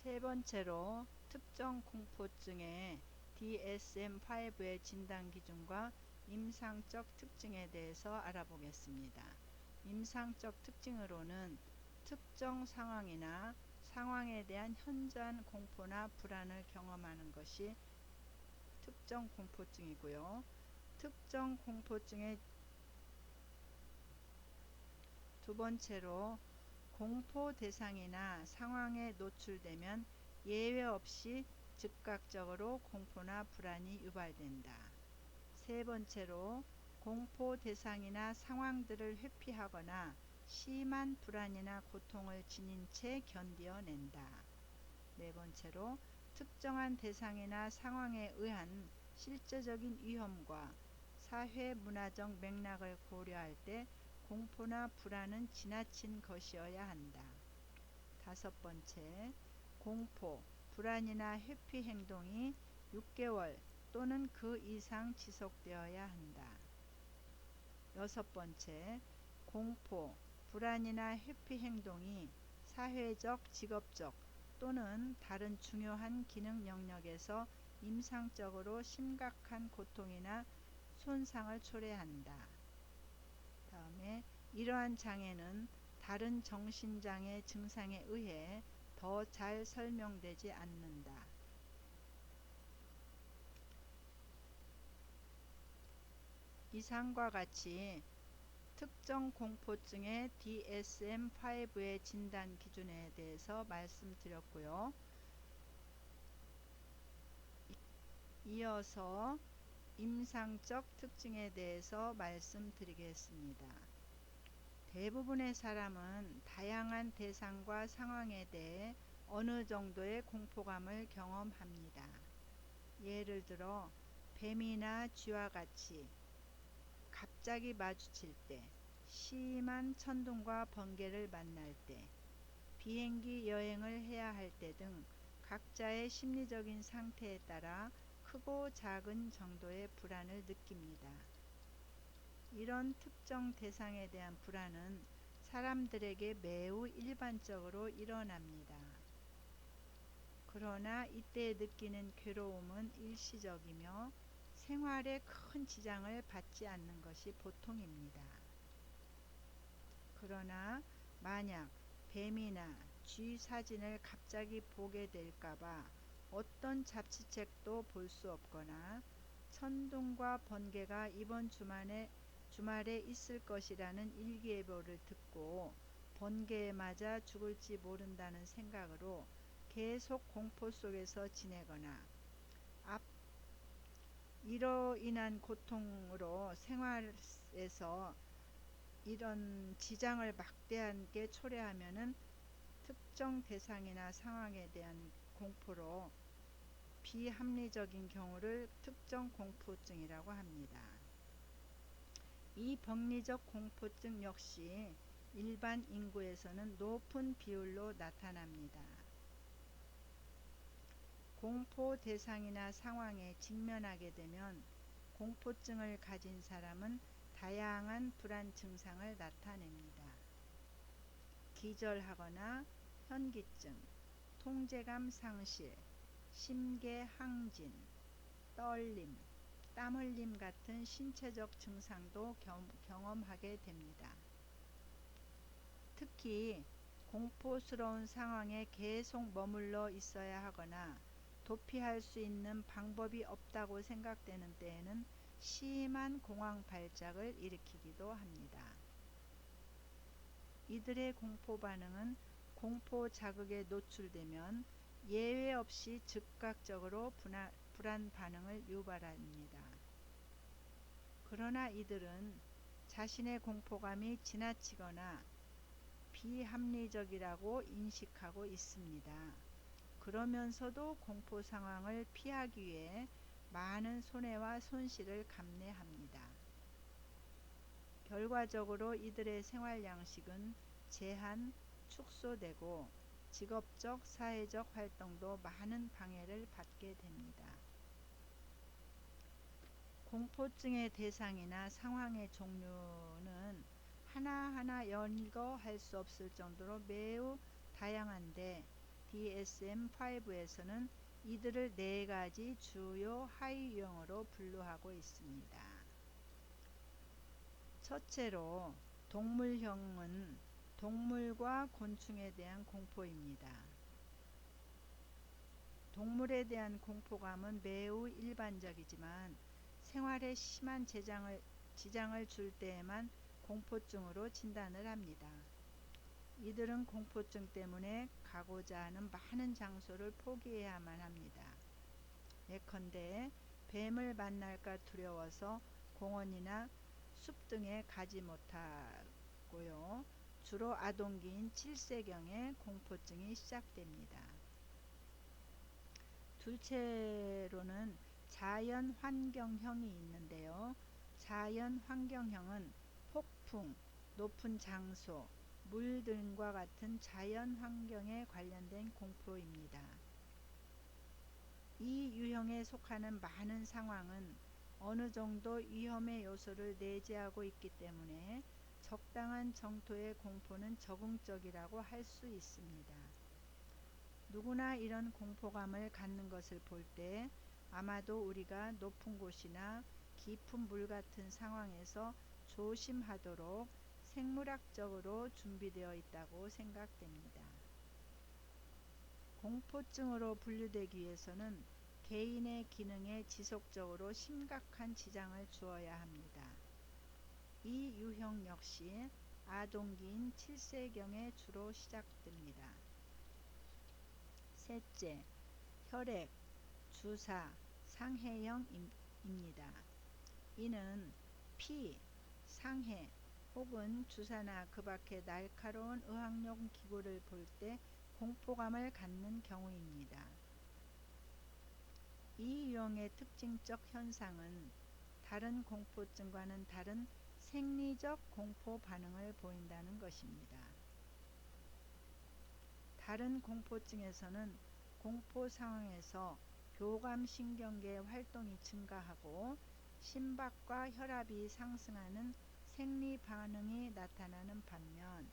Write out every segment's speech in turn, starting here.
세 번째로 특정 공포증의 DSM-5의 진단 기준과 임상적 특징에 대해서 알아보겠습니다. 임상적 특징으로는 특정 상황이나 상황에 대한 현저한 공포나 불안을 경험하는 것이 특정 공포증이고요. 특정 공포증의 두 번째로 공포 대상이나 상황에 노출되면 예외 없이 즉각적으로 공포나 불안이 유발된다. 세 번째로 공포 대상이나 상황들을 회피하거나 심한 불안이나 고통을 지닌 채 견뎌낸다. 네 번째로 특정한 대상이나 상황에 의한 실제적인 위험과 사회 문화적 맥락을 고려할 때 공포나 불안은 지나친 것이어야 한다. 다섯 번째, 공포, 불안이나 회피 행동이 6개월 또는 그 이상 지속되어야 한다. 여섯 번째, 공포, 불안이나 회피 행동이 사회적, 직업적 또는 다른 중요한 기능 영역에서 임상적으로 심각한 고통이나 손상을 초래한다. 다음에 이러한 장애는 다른 정신장애 증상에 의해 더 잘 설명되지 않는다. 이상과 같이 특정 공포증의 DSM-5의 진단 기준에 대해서 말씀드렸고요. 이어서 임상적 특징에 대해서 말씀드리겠습니다. 대부분의 사람은 다양한 대상과 상황에 대해 어느 정도의 공포감을 경험합니다. 예를 들어 뱀이나 쥐와 같이 갑자기 마주칠 때, 심한 천둥과 번개를 만날 때, 비행기 여행을 해야 할 때 등 각자의 심리적인 상태에 따라 크고 작은 정도의 불안을 느낍니다. 이런 특정 대상에 대한 불안은 사람들에게 매우 일반적으로 일어납니다. 그러나 이때 느끼는 괴로움은 일시적이며 생활에 큰 지장을 받지 않는 것이 보통입니다. 그러나 만약 뱀이나 쥐 사진을 갑자기 보게 될까봐 어떤 잡지책도 볼 수 없거나 천둥과 번개가 이번 주말에 있을 것이라는 일기예보를 듣고 번개에 맞아 죽을지 모른다는 생각으로 계속 공포 속에서 지내거나 이로 인한 고통으로 생활에서 이런 지장을 막대하게 초래하면은 특정 대상이나 상황에 대한 공포로 비합리적인 경우를 특정 공포증이라고 합니다. 이 병리적 공포증 역시 일반 인구에서는 높은 비율로 나타납니다. 공포 대상이나 상황에 직면하게 되면 공포증을 가진 사람은 다양한 불안 증상을 나타냅니다. 기절하거나 현기증, 통제감 상실, 심계 항진, 떨림, 땀 흘림 같은 신체적 증상도 경험하게 됩니다. 특히 공포스러운 상황에 계속 머물러 있어야 하거나 도피할 수 있는 방법이 없다고 생각되는 때에는 심한 공황 발작을 일으키기도 합니다. 이들의 공포 반응은 공포 자극에 노출되면 예외 없이 즉각적으로 불안 반응을 유발합니다. 그러나 이들은 자신의 공포감이 지나치거나 비합리적이라고 인식하고 있습니다. 그러면서도 공포 상황을 피하기 위해 많은 손해와 손실을 감내합니다. 결과적으로 이들의 생활 양식은 제한, 축소되고 직업적, 사회적 활동도 많은 방해를 받게 됩니다. 공포증의 대상이나 상황의 종류는 하나하나 연거할 수 없을 정도로 매우 다양한데 DSM-5에서는 이들을 네 가지 주요 하위 유형으로 분류하고 있습니다. 첫째로 동물형은 동물과 곤충에 대한 공포입니다. 동물에 대한 공포감은 매우 일반적이지만 생활에 심한 지장을 줄 때에만 공포증으로 진단을 합니다. 이들은 공포증 때문에 가고자 하는 많은 장소를 포기해야만 합니다. 예컨대 뱀을 만날까 두려워서 공원이나 숲 등에 가지 못하고요. 주로 아동기인 7세경에 공포증이 시작됩니다. 둘째로는 자연환경형이 있는데요. 자연환경형은 폭풍, 높은 장소, 물 등과 같은 자연환경에 관련된 공포입니다. 이 유형에 속하는 많은 상황은 어느 정도 위험의 요소를 내재하고 있기 때문에 적당한 정도의 공포는 적응적이라고 할 수 있습니다. 누구나 이런 공포감을 갖는 것을 볼 때 아마도 우리가 높은 곳이나 깊은 물 같은 상황에서 조심하도록 생물학적으로 준비되어 있다고 생각됩니다. 공포증으로 분류되기 위해서는 개인의 기능에 지속적으로 심각한 지장을 주어야 합니다. 이 유형 역시 아동기인 7세경에 주로 시작됩니다. 셋째, 혈액, 주사, 상해형입니다. 이는 피, 상해 혹은 주사나 그 밖의 날카로운 의학용 기구를 볼 때 공포감을 갖는 경우입니다. 이 유형의 특징적 현상은 다른 공포증과는 다른 생리적 공포 반응을 보인다는 것입니다. 다른 공포증에서는 공포 상황에서 교감신경계의 활동이 증가하고 심박과 혈압이 상승하는 생리 반응이 나타나는 반면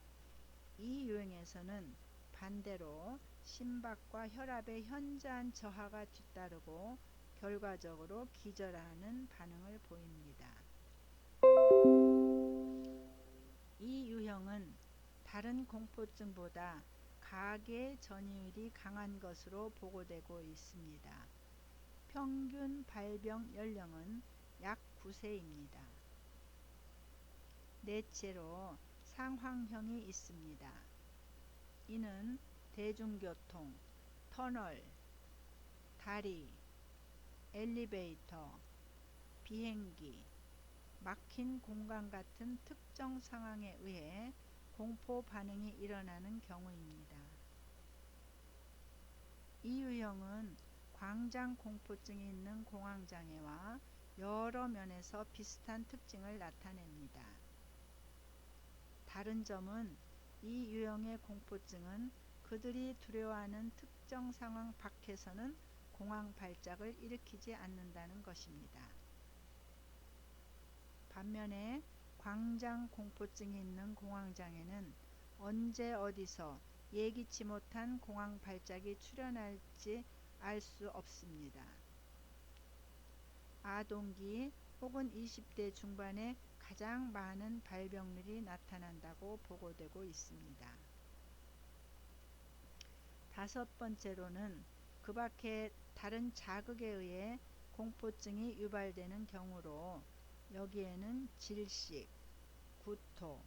이 유형에서는 반대로 심박과 혈압의 현저한 저하가 뒤따르고 결과적으로 기절하는 반응을 보입니다. 이 유형은 다른 공포증보다 가계 전이율이 강한 것으로 보고되고 있습니다. 평균 발병 연령은 약 9세입니다. 넷째로 상황형이 있습니다. 이는 대중교통, 터널, 다리, 엘리베이터, 비행기, 막힌 공간 같은 특정 상황에 의해 공포 반응이 일어나는 경우입니다. 이 유형은 광장 공포증이 있는 공황장애와 여러 면에서 비슷한 특징을 나타냅니다. 다른 점은 이 유형의 공포증은 그들이 두려워하는 특정 상황 밖에서는 공황 발작을 일으키지 않는다는 것입니다. 반면에 광장 공포증이 있는 공황장애는 언제 어디서 예기치 못한 공황 발작이 출현할지 알 수 없습니다. 아동기 혹은 20대 중반에 가장 많은 발병률이 나타난다고 보고되고 있습니다. 다섯 번째로는 그 밖에 다른 자극에 의해 공포증이 유발되는 경우로 여기에는 질식, 구토,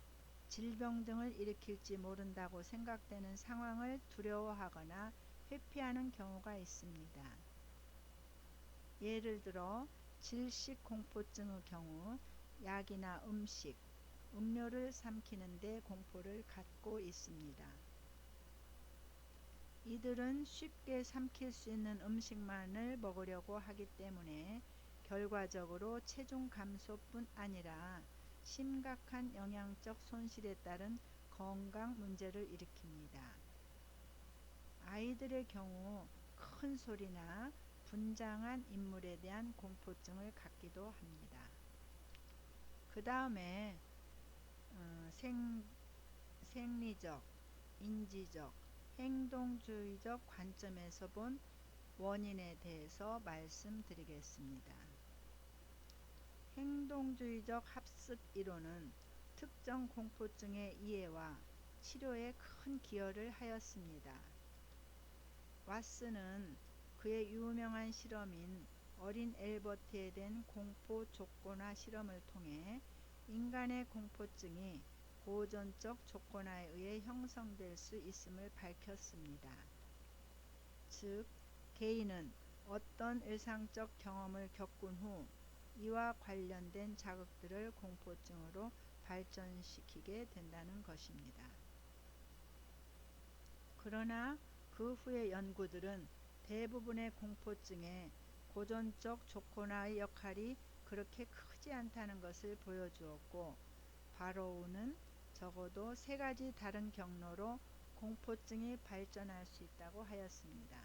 질병 등을 일으킬지 모른다고 생각되는 상황을 두려워하거나 회피하는 경우가 있습니다. 예를 들어 질식 공포증의 경우 약이나 음식, 음료를 삼키는 데 공포를 갖고 있습니다. 이들은 쉽게 삼킬 수 있는 음식만을 먹으려고 하기 때문에 결과적으로 체중 감소뿐 아니라 심각한 영양적 손실에 따른 건강 문제를 일으킵니다. 아이들의 경우 큰 소리나 분장한 인물에 대한 공포증을 갖기도 합니다. 그 다음에 생리적, 인지적, 행동주의적 관점에서 본 원인에 대해서 말씀드리겠습니다. 행동주의적 합습 이론은 특정 공포증의 이해와 치료에 큰 기여를 하였습니다. 왓슨은 그의 유명한 실험인 어린 엘버트에 대한 공포 조건화 실험을 통해 인간의 공포증이 고전적 조건화에 의해 형성될 수 있음을 밝혔습니다. 즉, 개인은 어떤 일상적 경험을 겪은 후 이와 관련된 자극들을 공포증으로 발전시키게 된다는 것입니다. 그러나 그 후의 연구들은 대부분의 공포증의 고전적 조건화의 역할이 그렇게 크지 않다는 것을 보여주었고, 바로우는 적어도 3가지 다른 경로로 공포증이 발전할 수 있다고 하였습니다.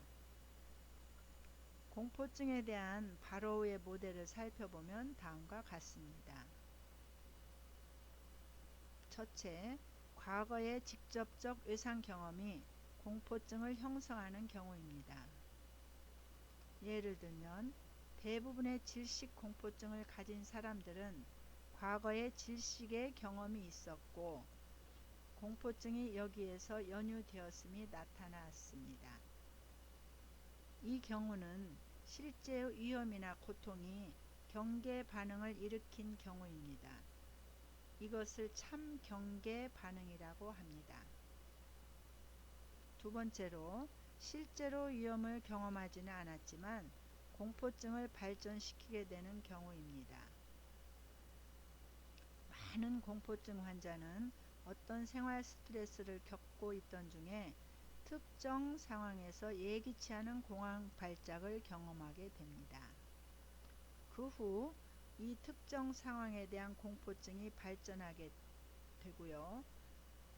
공포증에 대한 바로우의 모델을 살펴보면 다음과 같습니다. 첫째, 과거의 직접적 외상 경험이 공포증을 형성하는 경우입니다. 예를 들면 대부분의 질식 공포증을 가진 사람들은 과거에 질식의 경험이 있었고 공포증이 여기에서 연유되었음이 나타났습니다. 이 경우는 실제의 위험이나 고통이 경계 반응을 일으킨 경우입니다. 이것을 참경계 반응이라고 합니다. 두 번째로, 실제로 위험을 경험하지는 않았지만 공포증을 발전시키게 되는 경우입니다. 많은 공포증 환자는 어떤 생활 스트레스를 겪고 있던 중에 특정 상황에서 예기치 않은 공황 발작을 경험하게 됩니다. 그 후 이 특정 상황에 대한 공포증이 발전하게 되고요.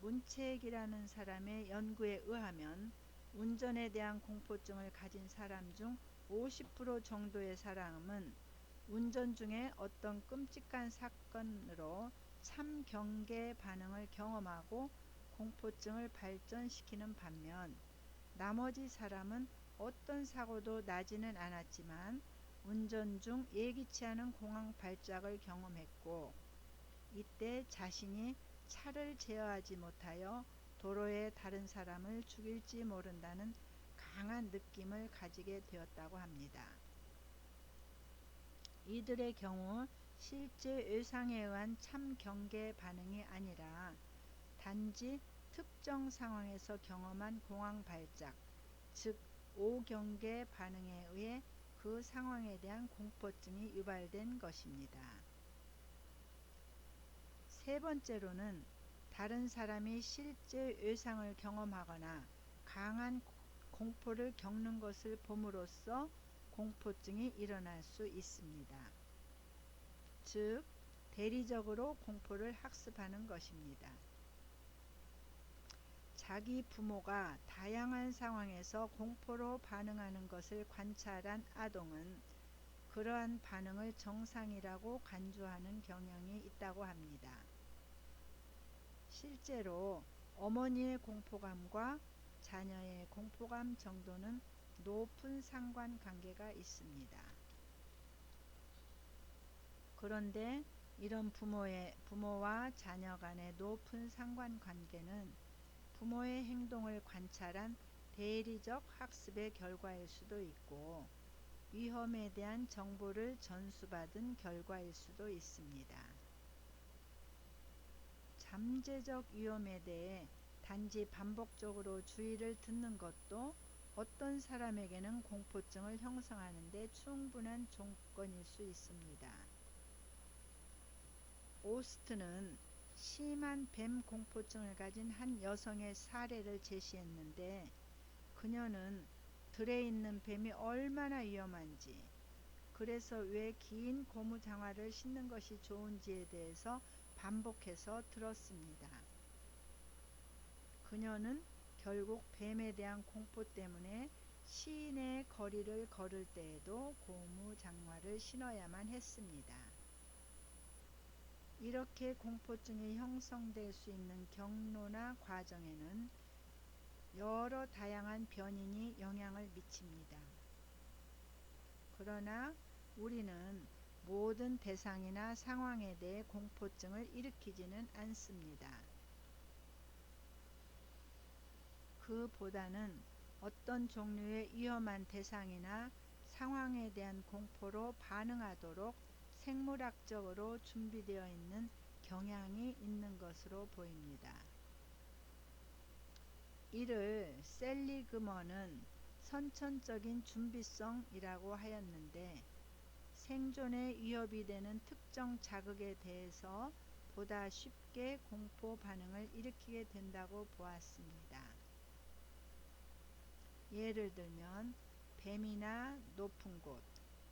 문책이라는 사람의 연구에 의하면 운전에 대한 공포증을 가진 사람 중 50% 정도의 사람은 운전 중에 어떤 끔찍한 사건으로 참경계 반응을 경험하고 공포증을 발전시키는 반면, 나머지 사람은 어떤 사고도 나지는 않았지만 운전 중 예기치 않은 공황 발작을 경험했고, 이때 자신이 차를 제어하지 못하여 도로에 다른 사람을 죽일지 모른다는 강한 느낌을 가지게 되었다고 합니다. 이들의 경우 실제 외상에 의한 참경계 반응이 아니라 단지 특정 상황에서 경험한 공황 발작, 즉 오경계 반응에 의해 그 상황에 대한 공포증이 유발된 것입니다. 세 번째로는 다른 사람이 실제 외상을 경험하거나 강한 공포를 겪는 것을 봄으로써 공포증이 일어날 수 있습니다. 즉, 대리적으로 공포를 학습하는 것입니다. 자기 부모가 다양한 상황에서 공포로 반응하는 것을 관찰한 아동은 그러한 반응을 정상이라고 간주하는 경향이 있다고 합니다. 실제로 어머니의 공포감과 자녀의 공포감 정도는 높은 상관관계가 있습니다. 그런데 이런 부모와 자녀 간의 높은 상관관계는 부모의 행동을 관찰한 대리적 학습의 결과일 수도 있고 위험에 대한 정보를 전수받은 결과일 수도 있습니다. 잠재적 위험에 대해 단지 반복적으로 주의를 듣는 것도 어떤 사람에게는 공포증을 형성하는 데 충분한 조건일 수 있습니다. 오스트는 심한 뱀 공포증을 가진 한 여성의 사례를 제시했는데, 그녀는 들에 있는 뱀이 얼마나 위험한지, 그래서 왜 긴 고무 장화를 신는 것이 좋은지에 대해서 반복해서 들었습니다. 그녀는 결국 뱀에 대한 공포 때문에 시내의 거리를 걸을 때에도 고무 장화를 신어야만 했습니다. 이렇게 공포증이 형성될 수 있는 경로나 과정에는 여러 다양한 변인이 영향을 미칩니다. 그러나 우리는 모든 대상이나 상황에 대해 공포증을 일으키지는 않습니다. 그보다는 어떤 종류의 위험한 대상이나 상황에 대한 공포로 반응하도록 생물학적으로 준비되어 있는 경향이 있는 것으로 보입니다. 이를 셀리그먼은 선천적인 준비성이라고 하였는데, 생존에 위협이 되는 특정 자극에 대해서 보다 쉽게 공포 반응을 일으키게 된다고 보았습니다. 예를 들면 뱀이나 높은 곳,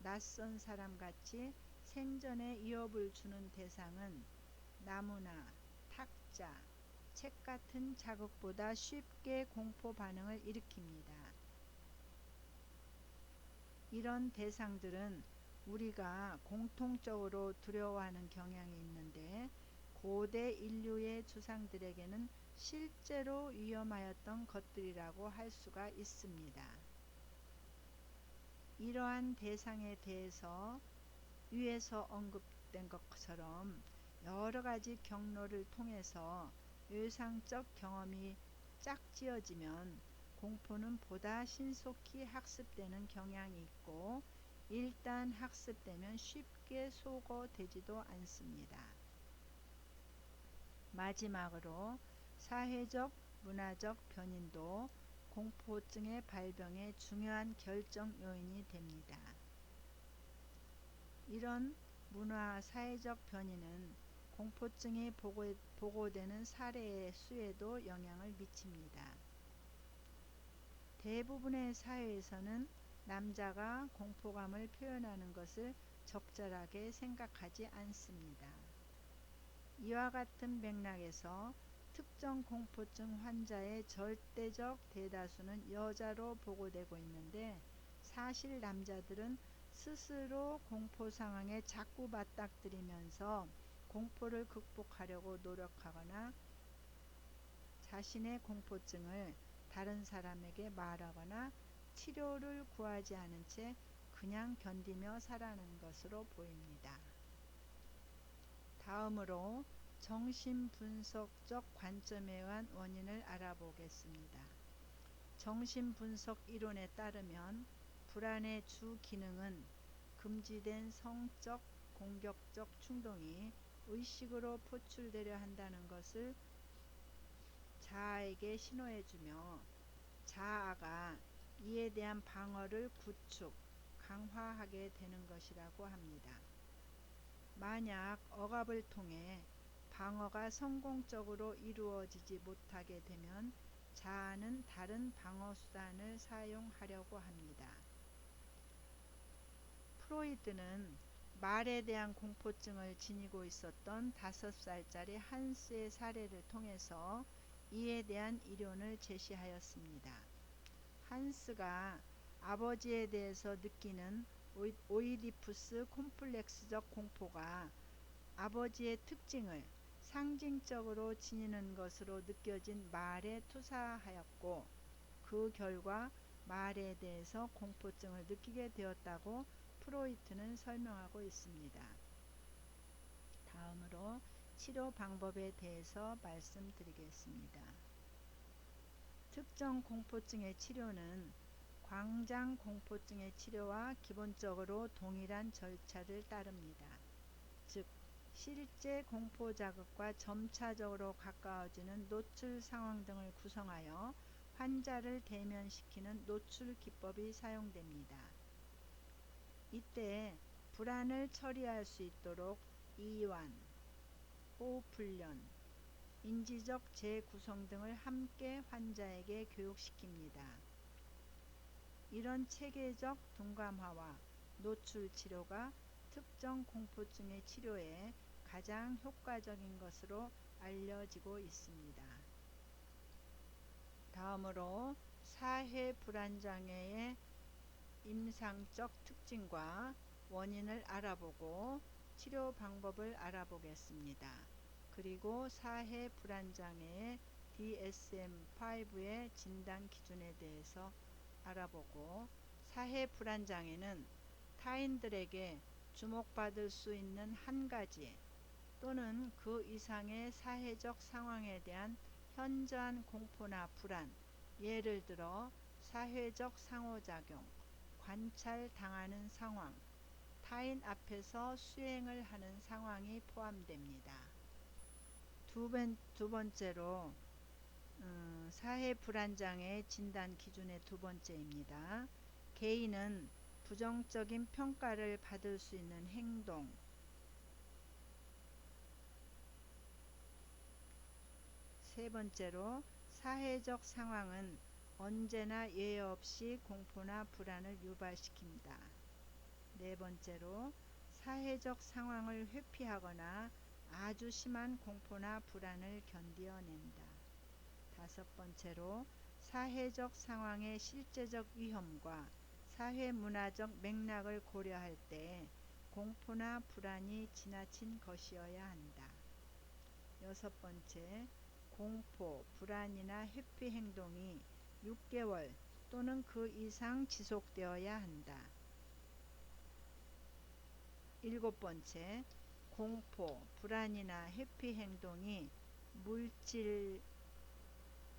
낯선 사람 같이 생존에 위협을 주는 대상은 나무나 탁자, 책 같은 자극보다 쉽게 공포 반응을 일으킵니다. 이런 대상들은 우리가 공통적으로 두려워하는 경향이 있는데, 고대 인류의 조상들에게는 실제로 위험하였던 것들이라고 할 수가 있습니다. 이러한 대상에 대해서 위에서 언급된 것처럼 여러 가지 경로를 통해서 외상적 경험이 짝지어지면 공포는 보다 신속히 학습되는 경향이 있고, 일단 학습되면 쉽게 소거되지도 않습니다. 마지막으로 사회적, 문화적 변인도 공포증의 발병의 중요한 결정 요인이 됩니다. 이런 문화, 사회적 변인은 공포증이 보고되는 사례의 수에도 영향을 미칩니다. 대부분의 사회에서는 남자가 공포감을 표현하는 것을 적절하게 생각하지 않습니다. 이와 같은 맥락에서 특정 공포증 환자의 절대적 대다수는 여자로 보고되고 있는데, 사실 남자들은 스스로 공포 상황에 자꾸 맞닥뜨리면서 공포를 극복하려고 노력하거나 자신의 공포증을 다른 사람에게 말하거나 치료를 구하지 않은 채 그냥 견디며 살아가는 것으로 보입니다. 다음으로 정신분석적 관점에 의한 원인을 알아보겠습니다. 정신분석 이론에 따르면 불안의 주 기능은 금지된 성적 공격적 충동이 의식으로 포출되려 한다는 것을 자아에게 신호해주며, 자아가 이에 대한 방어를 구축, 강화하게 되는 것이라고 합니다. 만약 억압을 통해 방어가 성공적으로 이루어지지 못하게 되면 자아는 다른 방어 수단을 사용하려고 합니다. 프로이드는 말에 대한 공포증을 지니고 있었던 5살짜리 한스의 사례를 통해서 이에 대한 이론을 제시하였습니다. 한스가 아버지에 대해서 느끼는 오이디푸스 콤플렉스적 공포가 아버지의 특징을 상징적으로 지니는 것으로 느껴진 말에 투사하였고, 그 결과 말에 대해서 공포증을 느끼게 되었다고 프로이트는 설명하고 있습니다. 다음으로 치료 방법에 대해서 말씀드리겠습니다. 특정 공포증의 치료는 광장 공포증의 치료와 기본적으로 동일한 절차를 따릅니다. 즉, 실제 공포 자극과 점차적으로 가까워지는 노출 상황 등을 구성하여 환자를 대면시키는 노출 기법이 사용됩니다. 이때 불안을 처리할 수 있도록 이완, 호흡 훈련, 인지적 재구성 등을 함께 환자에게 교육시킵니다. 이런 체계적 둔감화와 노출 치료가 특정 공포증의 치료에 가장 효과적인 것으로 알려지고 있습니다. 다음으로 사회 불안장애의 임상적 특징과 원인을 알아보고 치료 방법을 알아보겠습니다. 그리고 사회 불안장애의 DSM-5의 진단 기준에 대해서 알아보고, 사회 불안장애는 타인들에게 주목받을 수 있는 한 가지 또는 그 이상의 사회적 상황에 대한 현저한 공포나 불안, 예를 들어 사회적 상호작용, 관찰당하는 상황, 타인 앞에서 수행을 하는 상황이 포함됩니다. 두 번째로 사회 불안장애 진단 기준의 두 번째입니다. 개인은 부정적인 평가를 받을 수 있는 행동. 세 번째로, 사회적 상황은 언제나 예외 없이 공포나 불안을 유발시킵니다. 네 번째로, 사회적 상황을 회피하거나 아주 심한 공포나 불안을 견뎌낸다. 다섯 번째로, 사회적 상황의 실제적 위험과 사회문화적 맥락을 고려할 때 공포나 불안이 지나친 것이어야 한다. 여섯 번째, 공포, 불안이나 회피 행동이 6개월 또는 그 이상 지속되어야 한다. 일곱 번째, 공포, 불안이나 회피 행동이 물질,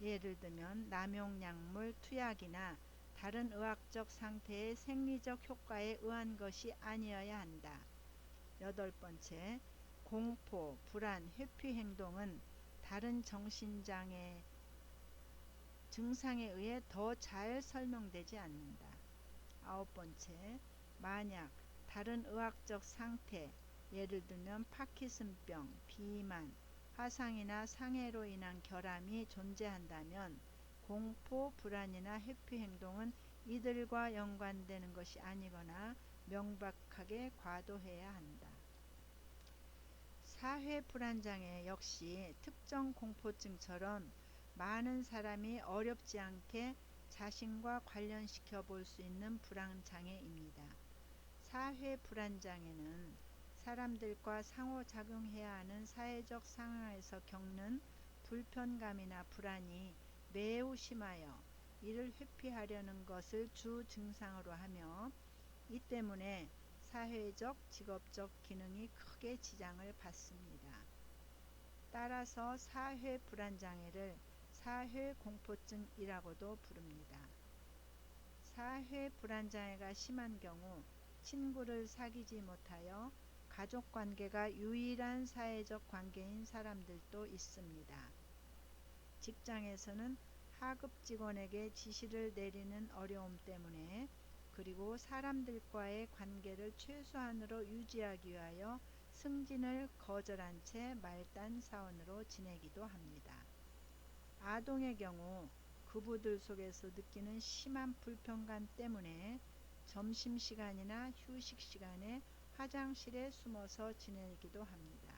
예를 들면 남용약물, 투약이나 다른 의학적 상태의 생리적 효과에 의한 것이 아니어야 한다. 여덟 번째, 공포, 불안, 회피 행동은 다른 정신장애 증상에 의해 더 잘 설명되지 않는다. 아홉 번째, 만약 다른 의학적 상태, 예를 들면 파킨슨병, 비만, 화상이나 상해로 인한 결함이 존재한다면 공포, 불안이나 회피 행동은 이들과 연관되는 것이 아니거나 명백하게 과도해야 한다. 사회 불안장애 역시 특정 공포증처럼 많은 사람이 어렵지 않게 자신과 관련시켜 볼 수 있는 불안장애입니다. 사회 불안장애는 사람들과 상호작용해야 하는 사회적 상황에서 겪는 불편감이나 불안이 매우 심하여 이를 회피하려는 것을 주 증상으로 하며, 이 때문에 사회적, 직업적 기능이 크게 지장을 받습니다. 따라서 사회 불안장애를 사회공포증이라고도 부릅니다. 사회 불안장애가 심한 경우 친구를 사귀지 못하여 가족관계가 유일한 사회적 관계인 사람들도 있습니다. 직장에서는 하급 직원에게 지시를 내리는 어려움 때문에, 그리고 사람들과의 관계를 최소한으로 유지하기 위하여 승진을 거절한 채 말단 사원으로 지내기도 합니다. 아동의 경우 그부들 속에서 느끼는 심한 불편감 때문에 점심시간이나 휴식시간에 화장실에 숨어서 지내기도 합니다.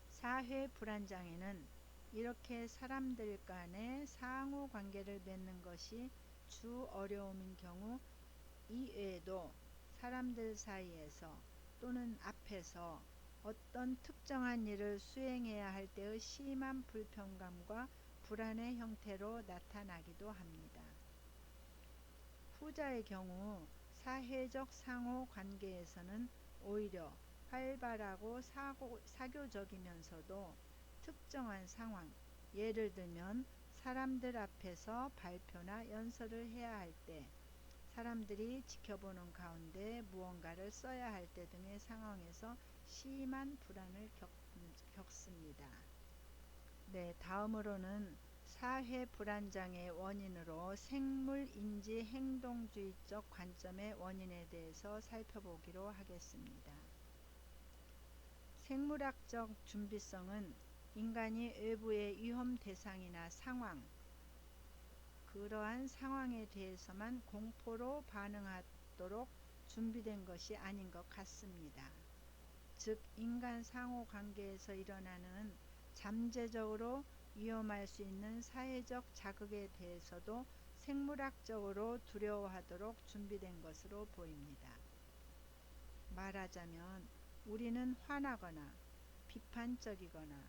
사회 불안장애는 이렇게 사람들 간의 상호관계를 맺는 것이 주 어려움인 경우, 이외에도 사람들 사이에서 또는 앞에서 어떤 특정한 일을 수행해야 할 때의 심한 불편감과 불안의 형태로 나타나기도 합니다. 후자의 경우 사회적 상호관계에서는 오히려 활발하고 사교적이면서도 특정한 상황, 예를 들면 사람들 앞에서 발표나 연설을 해야 할 때, 사람들이 지켜보는 가운데 무언가를 써야 할 때 등의 상황에서 심한 불안을 겪습니다. 네, 다음으로는 사회 불안장애의 원인으로 생물인지 행동주의적 관점의 원인에 대해서 살펴보기로 하겠습니다. 생물학적 준비성은 인간이 외부의 위험 대상이나 상황, 그러한 상황에 대해서만 공포로 반응하도록 준비된 것이 아닌 것 같습니다. 즉, 인간 상호관계에서 일어나는 잠재적으로 위험할 수 있는 사회적 자극에 대해서도 생물학적으로 두려워하도록 준비된 것으로 보입니다. 말하자면 우리는 화나거나 비판적이거나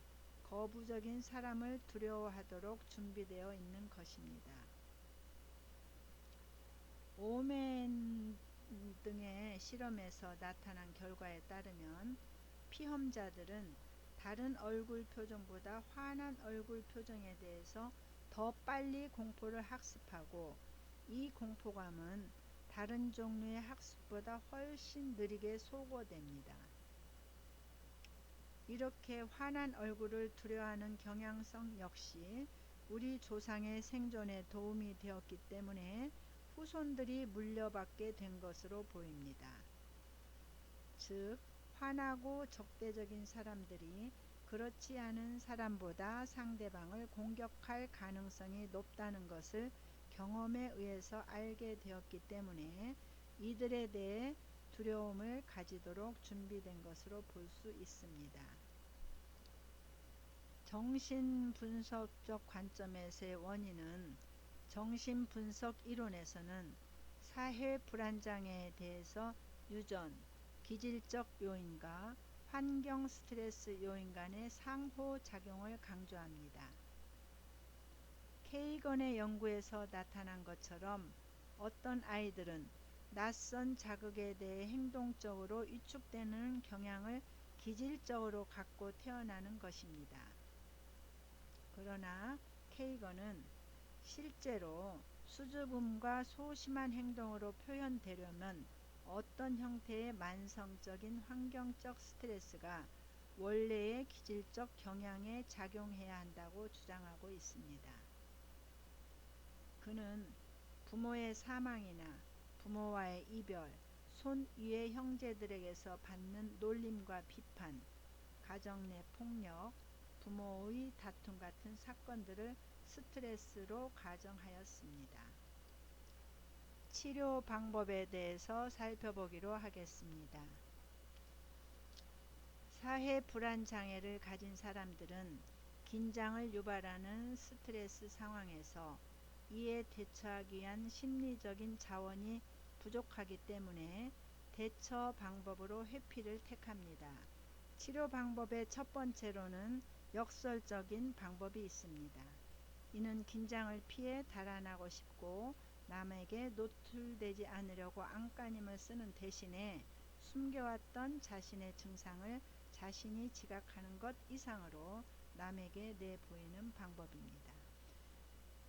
거부적인 사람을 두려워하도록 준비되어 있는 것입니다. 오멘 등의 실험에서 나타난 결과에 따르면 피험자들은 다른 얼굴 표정보다 환한 얼굴 표정에 대해서 더 빨리 공포를 학습하고, 이 공포감은 다른 종류의 학습보다 훨씬 느리게 소거됩니다. 이렇게 환한 얼굴을 두려워하는 경향성 역시 우리 조상의 생존에 도움이 되었기 때문에 후손들이 물려받게 된 것으로 보입니다. 즉, 환하고 적대적인 사람들이 그렇지 않은 사람보다 상대방을 공격할 가능성이 높다는 것을 경험에 의해서 알게 되었기 때문에 이들에 대해 두려움을 가지도록 준비된 것으로 볼 수 있습니다. 정신분석적 관점에서의 원인은, 정신분석 이론에서는 사회불안장애에 대해서 유전, 기질적 요인과 환경 스트레스 요인 간의 상호작용을 강조합니다. 케이건의 연구에서 나타난 것처럼 어떤 아이들은 낯선 자극에 대해 행동적으로 위축되는 경향을 기질적으로 갖고 태어나는 것입니다. 그러나 케이건은 실제로 수줍음과 소심한 행동으로 표현되려면 어떤 형태의 만성적인 환경적 스트레스가 원래의 기질적 경향에 작용해야 한다고 주장하고 있습니다. 그는 부모의 사망이나 부모와의 이별, 손위의 형제들에게서 받는 놀림과 비판, 가정 내 폭력, 부모의 다툼 같은 사건들을 스트레스로 가정하였습니다. 치료 방법에 대해서 살펴보기로 하겠습니다. 사회 불안 장애를 가진 사람들은 긴장을 유발하는 스트레스 상황에서 이에 대처하기 위한 심리적인 자원이 부족하기 때문에 대처 방법으로 회피를 택합니다. 치료 방법의 첫 번째로는 역설적인 방법이 있습니다. 이는 긴장을 피해 달아나고 싶고 남에게 노출되지 않으려고 안간힘을 쓰는 대신에 숨겨왔던 자신의 증상을 자신이 지각하는 것 이상으로 남에게 내보이는 방법입니다.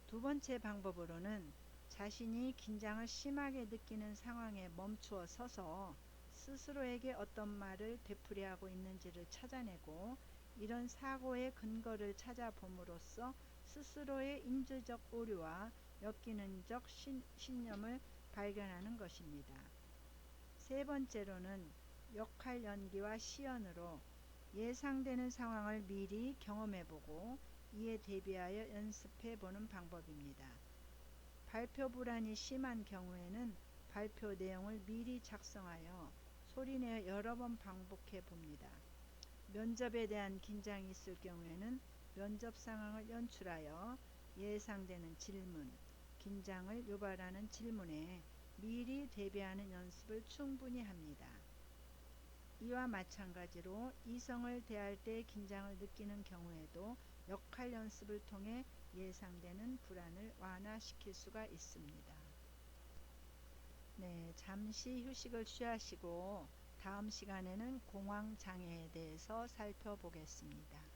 두 번째 방법으로는 자신이 긴장을 심하게 느끼는 상황에 멈추어 서서 스스로에게 어떤 말을 되풀이하고 있는지를 찾아내고, 이런 사고의 근거를 찾아봄으로써 스스로의 인지적 오류와 역기능적 신념을 발견하는 것입니다. 세 번째로는 역할 연기와 시연으로 예상되는 상황을 미리 경험해보고 이에 대비하여 연습해보는 방법입니다. 발표 불안이 심한 경우에는 발표 내용을 미리 작성하여 소리내어 여러 번 반복해 봅니다. 면접에 대한 긴장이 있을 경우에는 면접 상황을 연출하여 예상되는 질문, 긴장을 유발하는 질문에 미리 대비하는 연습을 충분히 합니다. 이와 마찬가지로 이성을 대할 때 긴장을 느끼는 경우에도 역할 연습을 통해 예상되는 불안을 완화시킬 수가 있습니다. 잠시 휴식을 취하시고 다음 시간에는 공황장애에 대해서 살펴보겠습니다.